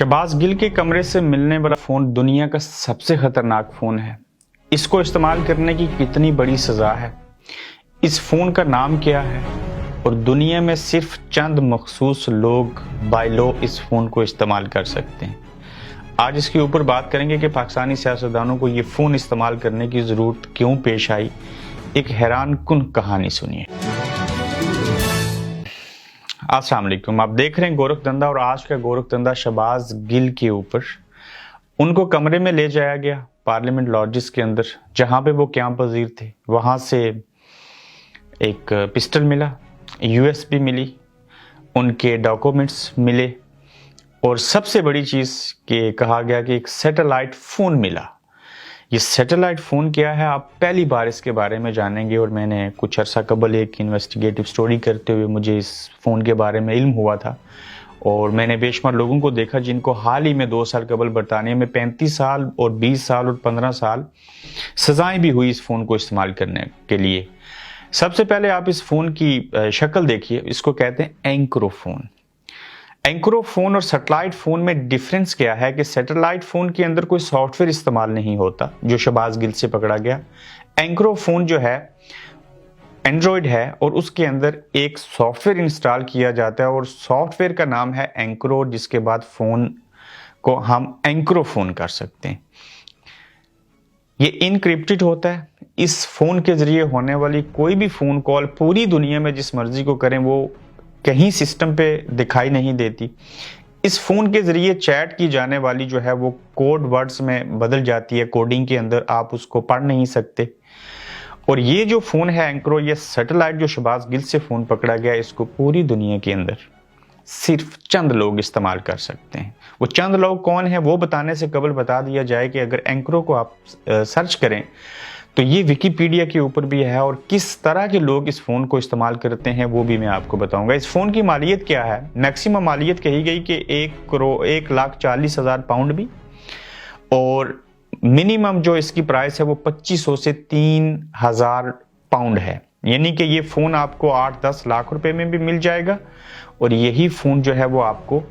शहबाज गिल के कमरे से मिलने वाला फ़ोन दुनिया का सबसे ख़तरनाक फ़ोन है। इसको इस्तेमाल करने की कितनी बड़ी सज़ा है, इस फ़ोन का नाम क्या है और दुनिया में सिर्फ चंद मखसूस लोग बाय लॉ इस फ़ोन को इस्तेमाल कर सकते हैं। आज इसके ऊपर बात करेंगे कि पाकिस्तानी सियासतदानों को ये फ़ोन इस्तेमाल करने की ज़रूरत क्यों पेश आई। एक हैरान कुन कहानी सुनिए। अस्सलाम वालेकुम, आप देख रहे हैं गोरखधंधा और आज का गोरखधंधा शहबाज गिल के ऊपर। उनको कमरे में ले जाया गया पार्लियामेंट लॉजिस के अंदर जहां पे वो क़याम पज़ीर थे। वहां से एक पिस्टल मिला, यूएसबी मिली, उनके डॉक्यूमेंट्स मिले और सबसे बड़ी चीज़ कि कहा गया कि एक सैटेलाइट फ़ोन मिला। ये सैटेलाइट फ़ोन क्या है, आप पहली बार इसके बारे में जानेंगे। और मैंने कुछ अर्सा कबल एक इन्वेस्टिगेटिव स्टोरी करते हुए मुझे इस फ़ोन के बारे में इल्म हुआ था और मैंने बेशुमार लोगों को देखा जिनको हाल ही में 2 साल कबल बरतानिया में 35 साल और 20 साल और 15 साल सज़ाएँ भी हुई इस फ़ोन को इस्तेमाल करने के लिए। सबसे पहले आप इस फ़ोन की शक्ल देखिए, इसको कहते हैं एंक्रोफ़ोन। एंक्रोफ़ोन और सैटेलाइट फ़ोन में डिफरेंस क्या है कि सैटेलाइट फ़ोन के अंदर कोई सॉफ्टवेयर इस्तेमाल नहीं होता जो शहबाज गिल से पकड़ा गया। एंक्रोफ़ोन जो है एंड्रॉयड है और उसके अंदर एक सॉफ्टवेयर इंस्टॉल किया जाता है और सॉफ्टवेयर का नाम है एंक्रो, जिसके बाद फ़ोन को हम एंक्रोफ़ोन कर सकते हैं। ये इनक्रिप्टेड होता है। इस फ़ोन के ज़रिए होने वाली कोई भी फ़ोन कॉल पूरी दुनिया में जिस मर्जी को करें वो कहीं सिस्टम पे दिखाई नहीं देती। इस फ़ोन के ज़रिए चैट की जाने वाली जो है वो कोड वर्ड्स में बदल जाती है, कोडिंग के अंदर आप उसको पढ़ नहीं सकते। और ये जो फ़ोन है एंक्रो, ये सैटेलाइट जो शहबाज गिल से फ़ोन पकड़ा गया, इसको पूरी दुनिया के अंदर सिर्फ चंद लोग इस्तेमाल कर सकते हैं। वो चंद लोग कौन है वो बताने से कबल बता दिया जाए कि अगर एंक्रो को आप सर्च करें तो ये विकिपीडिया के ऊपर भी है और किस तरह के लोग इस फ़ोन को इस्तेमाल करते हैं वो भी मैं आपको बताऊंगा। इस फ़ोन की मालियत क्या है, मैक्सिमम मालियत कही गई कि 1,40,000 पाउंड भी, और मिनिमम जो इसकी प्राइस है वो 2500 से 3,000 पाउंड है। यानी कि ये फ़ोन आपको 8-10 लाख रुपए में भी मिल जाएगा और यही फ़ोन जो है वो आपको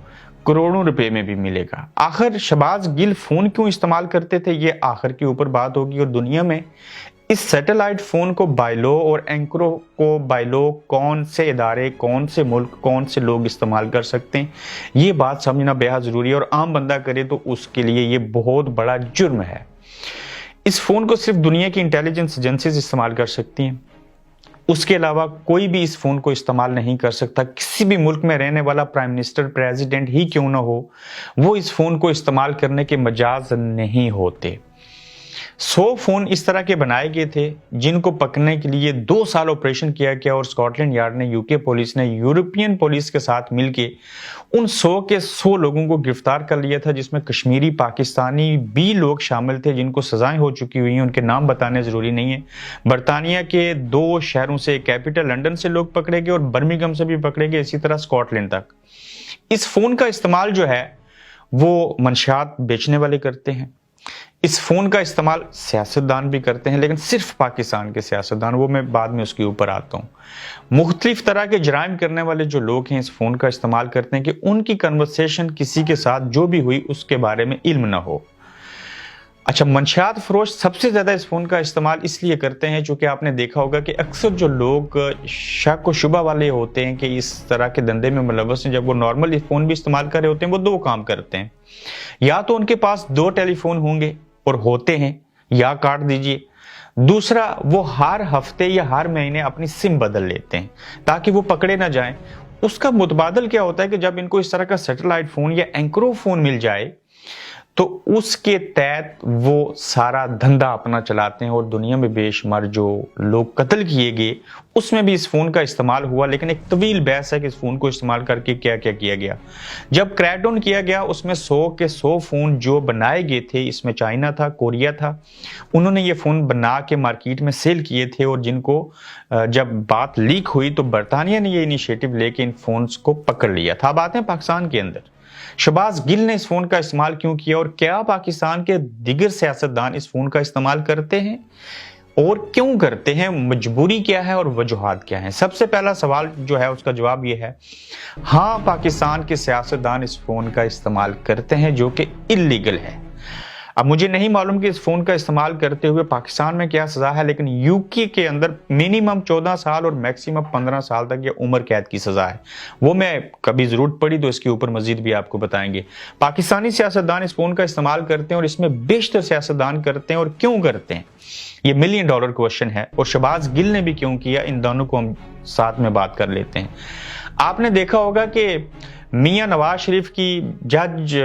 करोड़ों रुपए में भी मिलेगा। आखिर शहबाज गिल फ़ोन क्यों इस्तेमाल करते थे, ये आखिर के ऊपर बात होगी। और दुनिया में इस सैटेलाइट फ़ोन को बाय लॉ और एंक्रो को बाय लॉ कौन से इदारे, कौन से मुल्क, कौन से लोग इस्तेमाल कर सकते हैं, ये बात समझना बेहद ज़रूरी है। और आम बंदा करे तो उसके लिए ये बहुत बड़ा जुर्म है। इस फ़ोन को सिर्फ दुनिया की इंटेलिजेंस एजेंसीज इस्तेमाल कर सकती हैं, उसके अलावा कोई भी इस फ़ोन को इस्तेमाल नहीं कर सकता। किसी भी मुल्क में रहने वाला प्राइम मिनिस्टर, प्रेसिडेंट ही क्यों ना हो, वो इस फ़ोन को इस्तेमाल करने के मजाज नहीं होते। 100 फ़ोन इस तरह के बनाए गए थे जिनको पकड़ने के लिए 2 साल ऑपरेशन किया गया और स्कॉटलैंड यार्ड ने, यूके पुलिस ने यूरोपियन पुलिस के साथ मिलके उन 100 के 100 लोगों को गिरफ्तार कर लिया था, जिसमें कश्मीरी, पाकिस्तानी भी लोग शामिल थे जिनको सजाएं हो चुकी हुई हैं। उनके नाम बताने ज़रूरी नहीं है। बरतानिया के 2 शहरों से, कैपिटल लंदन से लोग पकड़े गए और बर्मिंघम से भी पकड़े गए, इसी तरह स्कॉटलैंड तक। इस फ़ोन का इस्तेमाल जो है वो मंशियात बेचने वाले करते हैं। इस फ़ोन का इस्तेमाल सियासतदान भी करते हैं, लेकिन सिर्फ पाकिस्तान के सियासतदान, वो मैं बाद में उसके ऊपर आता हूँ। मुख्तलिफ तरह के जराइम करने वाले जो लोग हैं इस फ़ोन का इस्तेमाल करते हैं कि उनकी कन्वर्सेशन किसी के साथ जो भी हुई उसके बारे में इल्म ना हो। अच्छा, मंशियात फरोश सबसे ज़्यादा इस फ़ोन का इस्तेमाल इसलिए करते हैं चूँकि आपने देखा होगा कि अक्सर जो लोग शक व शुबा वाले होते हैं कि इस तरह के धंधे में मुलव्वस हैं, जब वो नॉर्मल फ़ोन भी इस्तेमाल कर रहे होते हैं वो 2 काम करते हैं। या तो उनके पास 2 टेलीफोन होंगे और होते हैं, या काट दीजिए। दूसरा, वो हर हफ्ते या हर महीने अपनी सिम बदल लेते हैं ताकि वो पकड़े ना जाएं। उसका मुतबादल क्या होता है कि जब इनको इस तरह का सैटेलाइट फ़ोन या एंक्रो फ़ोन मिल जाए तो उसके तहत वो सारा धंधा अपना चलाते हैं और दुनिया में बेशुमार जो लोग कत्ल किए गए उसमें भी इस फ़ोन का इस्तेमाल हुआ। लेकिन एक तवील बहस है कि इस फ़ोन को इस्तेमाल करके क्या क्या किया गया। जब क्रैकडाउन किया गया उसमें 100 के 100 फ़ोन जो बनाए गए थे, इसमें चाइना था, कोरिया था, उन्होंने ये फ़ोन बना के मार्केट में सेल किए थे। और जिनको जब बात लीक हुई तो बरतानिया ने ये इनिशिएटिव लेके इन फ़ोन्स को पकड़ लिया था। अब आते हैं पाकिस्तान के अंदर शहबाज गिल ने इस फ़ोन का इस्तेमाल क्यों किया और क्या पाकिस्तान के दिगर सियासतदान इस फ़ोन का इस्तेमाल करते हैं اور کیوں کرتے ہیں, مجبوری کیا ہے اور وجوہات کیا ہیں. سب سے پہلا سوال جو ہے اس کا جواب یہ ہے, ہاں پاکستان کے سیاستدان اس فون کا استعمال کرتے ہیں جو کہ اللیگل ہے. اب مجھے نہیں معلوم کہ اس فون کا استعمال کرتے ہوئے پاکستان میں کیا سزا ہے, لیکن یوکی کے اندر منیمم 14 سال اور میکسیمم 15 سال تک یہ عمر قید کی سزا ہے. وہ میں کبھی ضرورت پڑی تو اس کے اوپر مزید بھی آپ کو بتائیں گے. پاکستانی سیاستدان اس فون کا استعمال کرتے ہیں اور اس میں بیشتر سیاستدان کرتے ہیں, اور کیوں کرتے ہیں یہ $1 ملین کویشچن ہے. اور شہباز گل نے بھی کیوں کیا, ان دونوں کو ہم ساتھ میں بات کر لیتے ہیں. آپ نے دیکھا ہوگا کہ میاں نواز شریف کی جج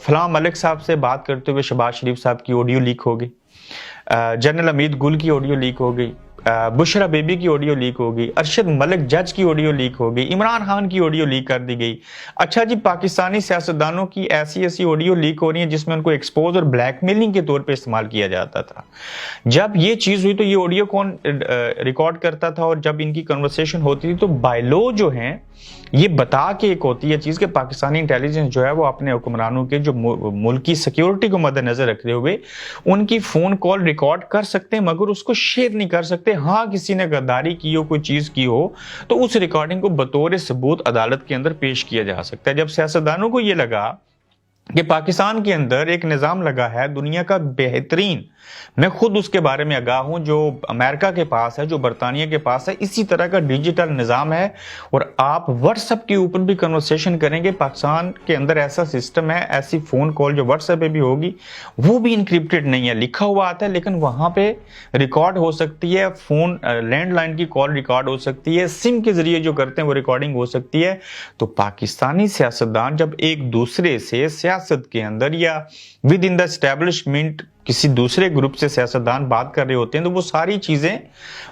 فلاں ملک صاحب سے بات کرتے ہوئے شہباز شریف صاحب کی آڈیو لیک ہو گئی, جنرل امید گل کی آڈیو لیک ہو گئی, بشرا بیبی کی آڈیو لیک ہو گئی, ارشد ملک جج کی آڈیو لیک ہو گئی, عمران خان کی آڈیو لیک کر دی گئی. اچھا جی, پاکستانی سیاستدانوں کی ایسی آڈیو لیک ہو رہی ہیں جس میں ان کو ایکسپوز اور بلیک میلنگ کے طور پہ استعمال کیا جاتا تھا. جب یہ چیز ہوئی تو یہ آڈیو کون ریکارڈ کرتا تھا, اور جب ان کی کنورسیشن ہوتی تھی تو بائی لو جو ہیں یہ بتا کے ایک ہوتی ہے چیز کہ پاکستانی انٹیلیجنس جو ہے وہ اپنے حکمرانوں کے جو ملکی سیکیورٹی کو مد نظر رکھتے ہوئے ان کی فون کال ریکارڈ کر سکتے ہیں, مگر اس کو شیئر نہیں کر سکتے. ہاں کسی نے غداری کی ہو, کوئی چیز کی ہو, تو اس ریکارڈنگ کو بطور ثبوت عدالت کے اندر پیش کیا جا سکتا ہے. جب سیاستدانوں کو یہ لگا کہ پاکستان کے اندر ایک نظام لگا ہے دنیا کا بہترین, میں خود اس کے بارے میں آگاہ ہوں, جو امریکہ کے پاس ہے, جو برطانیہ کے پاس ہے, اسی طرح کا ڈیجیٹل نظام ہے, اور آپ واٹس ایپ کے اوپر بھی کنورسیشن کریں گے, پاکستان کے اندر ایسا سسٹم ہے, ایسی فون کال جو واٹس ایپ پہ بھی ہوگی وہ بھی انکرپٹڈ نہیں ہے, لکھا ہوا آتا ہے لیکن وہاں پہ ریکارڈ ہو سکتی ہے, فون لینڈ لائن کی کال ریکارڈ ہو سکتی ہے, سم کے ذریعے جو کرتے ہیں وہ ریکارڈنگ ہو سکتی ہے. تو پاکستانی سیاستدان جب ایک دوسرے سے سیاست کے اندر یا ود ان دا اسٹیبلشمنٹ کسی دوسرے گروپ سے سیاستدان بات کر رہے ہوتے ہیں تو وہ ساری چیزیں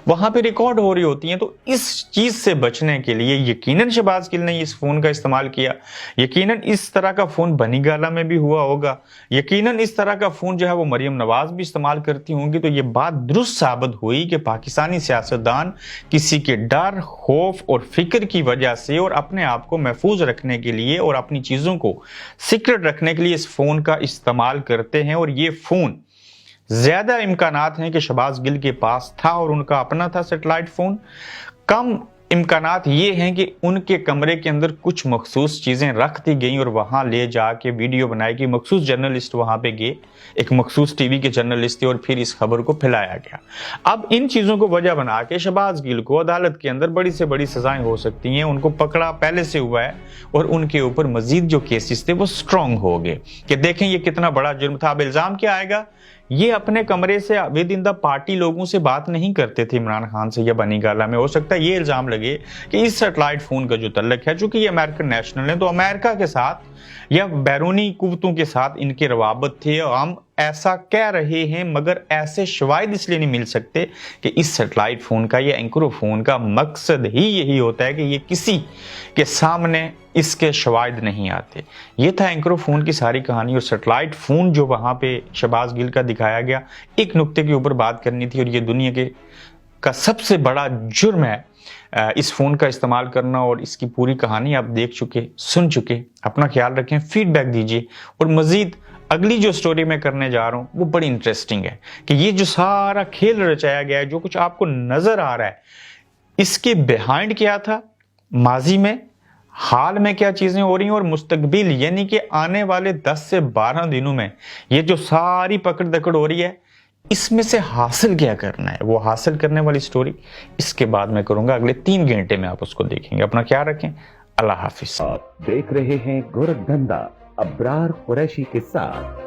وہاں پہ ریکارڈ ہو رہی ہوتی ہیں. تو اس چیز سے بچنے کے لیے یقیناً شہباز گل نے اس فون کا استعمال کیا, یقیناً اس طرح کا فون بنی گالا میں بھی ہوا ہوگا, یقیناً اس طرح کا فون جو ہے وہ مریم نواز بھی استعمال کرتی ہوں گی. تو یہ بات درست ثابت ہوئی کہ پاکستانی سیاستدان کسی کے ڈر, خوف اور فکر کی وجہ سے اور اپنے آپ کو محفوظ رکھنے کے لیے اور اپنی چیزوں کو سیکرٹ رکھنے کے لیے اس فون کا استعمال کرتے ہیں. اور یہ فون زیادہ امکانات ہیں کہ شہباز گل کے پاس تھا اور ان کا اپنا تھا سیٹلائٹ فون, کم امکانات یہ ہیں کہ ان کے کمرے کے اندر کچھ مخصوص چیزیں رکھ دی گئیں اور وہاں لے جا کے ویڈیو بنائی گئی, مخصوص جرنلسٹ وہاں پہ گئے, ایک مخصوص ٹی وی کے جرنلسٹ تھے, اور پھر اس خبر کو پھیلایا گیا. اب ان چیزوں کو وجہ بنا کے شہباز گل کو عدالت کے اندر بڑی سے بڑی سزائیں ہو سکتی ہیں. ان کو پکڑا پہلے سے ہوا ہے اور ان کے اوپر مزید جو کیسز تھے وہ سٹرونگ ہو گئے کہ دیکھیں یہ کتنا بڑا جرم تھا. اب الزام کیا آئے گا, یہ اپنے کمرے سے ود ان دا پارٹی لوگوں سے بات نہیں کرتے تھے عمران خان سے یا بنی گالا میں. ہو سکتا ہے یہ الزام لگے کہ اس سیٹلائٹ فون کا جو تعلق ہے, چونکہ یہ امریکن نیشنل ہے تو امریکہ کے ساتھ یا بیرونی قوتوں کے ساتھ ان کے روابط تھے. ہم ایسا کہہ رہے ہیں مگر ایسے شواہد اس لیے نہیں مل سکتے کہ اس سیٹلائٹ فون کا یا اینکرو فون کا مقصد ہی یہی ہوتا ہے کہ یہ کسی کے سامنے اس کے شواہد نہیں آتے. یہ تھا اینکرو فون کی ساری کہانی. اور سیٹلائٹ فون جو وہاں پہ شہباز گل کا دکھایا گیا, ایک نقطے کے اوپر بات کرنی تھی, اور یہ دنیا کا سب سے بڑا جرم ہے اس فون کا استعمال کرنا. اور اس کی پوری کہانی آپ دیکھ چکے, سن چکے. اپنا خیال رکھیں, فیڈ بیک دیجیے, اور مزید اگلی جو سٹوری میں کرنے جا رہا ہوں وہ بڑی انٹرسٹنگ ہے کہ یہ جو سارا کھیل رچایا گیا ہے, جو کچھ آپ کو نظر آ رہا ہے, اس کے بیہائنڈ کیا تھا, ماضی میں, حال میں کیا چیزیں ہو رہی ہیں, اور مستقبل یعنی کہ آنے والے 10 سے 12 دنوں میں یہ جو ساری پکڑ دکڑ ہو رہی ہے, اس میں سے حاصل کیا کرنا ہے. وہ حاصل کرنے والی سٹوری اس کے بعد میں کروں گا, اگلے 3 گھنٹے میں آپ اس کو دیکھیں گے. اپنا خیال رکھیں, اللہ حافظ. آپ دیکھ رہے ہیں گورکھ دھندا ابرار قریشی کے ساتھ.